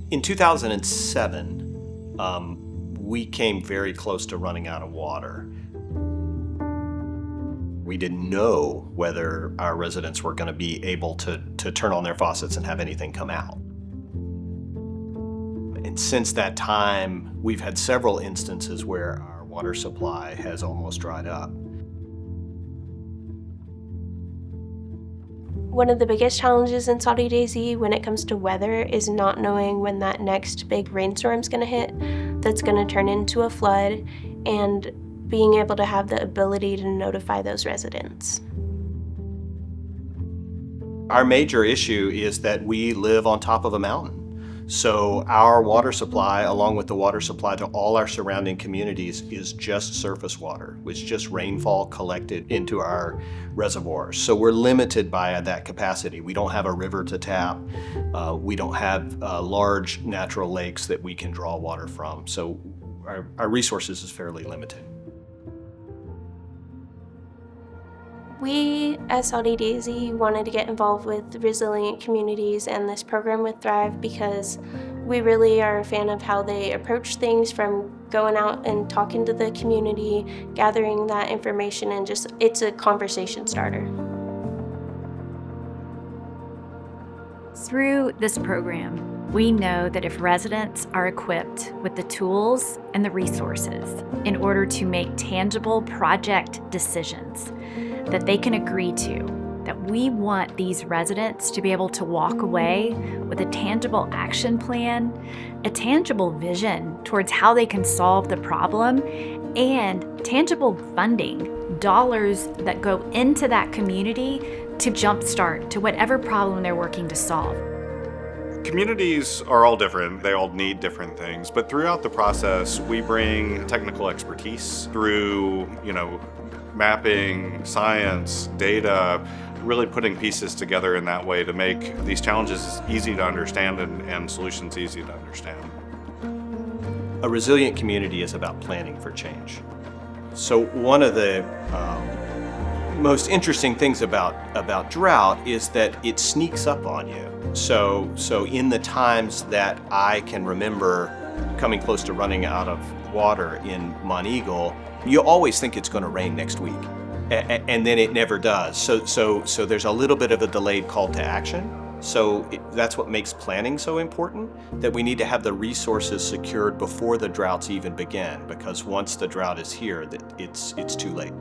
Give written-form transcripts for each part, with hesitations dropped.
In 2007, we came very close to running out of water. We didn't know whether our residents were going to be able to turn on their faucets and have anything come out. And since that time, we've had several instances where our water supply has almost dried up. One of the biggest challenges in Soddy-Daisy when it comes to weather is not knowing when that next big rainstorm is going to hit that's going to turn into a flood, and being able to have the ability to notify those residents. Our major issue is that we live on top of a mountain. So our water supply, along with the water supply to all our surrounding communities, is just surface water. It's just rainfall collected into our reservoirs. So we're limited by that capacity. We don't have a river to tap. We don't have large natural lakes that we can draw water from. So our resources is fairly limited. We at Soddy-Daisy wanted to get involved with resilient communities and this program with Thrive because we really are a fan of how they approach things, from going out and talking to the community, gathering that information, and just it's a conversation starter. Through this program, we know that if residents are equipped with the tools and the resources in order to make tangible project decisions that they can agree to, that we want these residents to be able to walk away with a tangible action plan, a tangible vision towards how they can solve the problem, and tangible funding, dollars that go into that community to jumpstart to whatever problem they're working to solve. Communities are all different. They all need different things. But throughout the process, we bring technical expertise through, mapping, science, data, really putting pieces together in that way to make these challenges easy to understand and solutions easy to understand. A resilient community is about planning for change. So one of the most interesting things about drought is that it sneaks up on you. So in the times that I can remember coming close to running out of water in Monteagle, you always think it's going to rain next week, and then it never does. So there's a little bit of a delayed call to action. So that's what makes planning so important, that we need to have the resources secured before the droughts even begin, because once the drought is here, it's too late.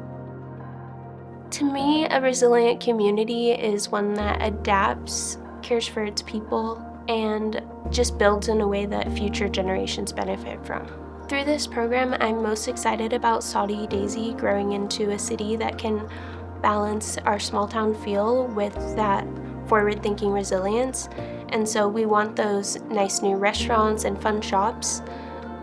To me, a resilient community is one that adapts, cares for its people, and just builds in a way that future generations benefit from. Through this program, I'm most excited about Soddy-Daisy growing into a city that can balance our small town feel with that forward-thinking resilience. And so we want those nice new restaurants and fun shops,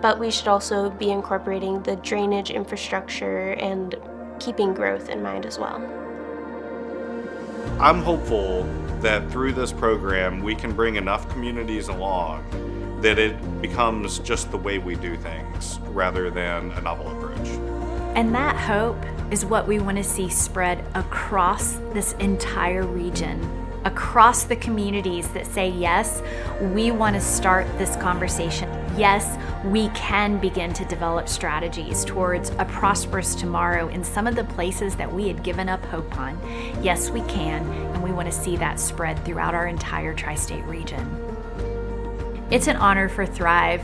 but we should also be incorporating the drainage infrastructure and keeping growth in mind as well. I'm hopeful that through this program, we can bring enough communities along that it becomes just the way we do things rather than a novel approach. And that hope is what we want to see spread across this entire region, across the communities that say, yes, we want to start this conversation. Yes, we can begin to develop strategies towards a prosperous tomorrow in some of the places that we had given up hope on. Yes, we can, and we want to see that spread throughout our entire tri-state region. It's an honor for Thrive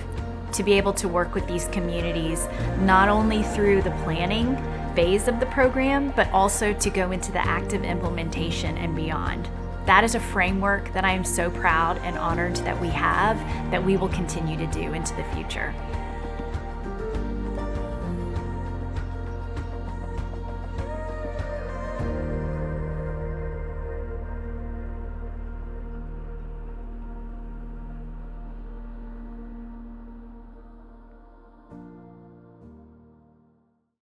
to be able to work with these communities, not only through the planning phase of the program, but also to go into the active implementation and beyond. That is a framework that I am so proud and honored that we have, that we will continue to do into the future.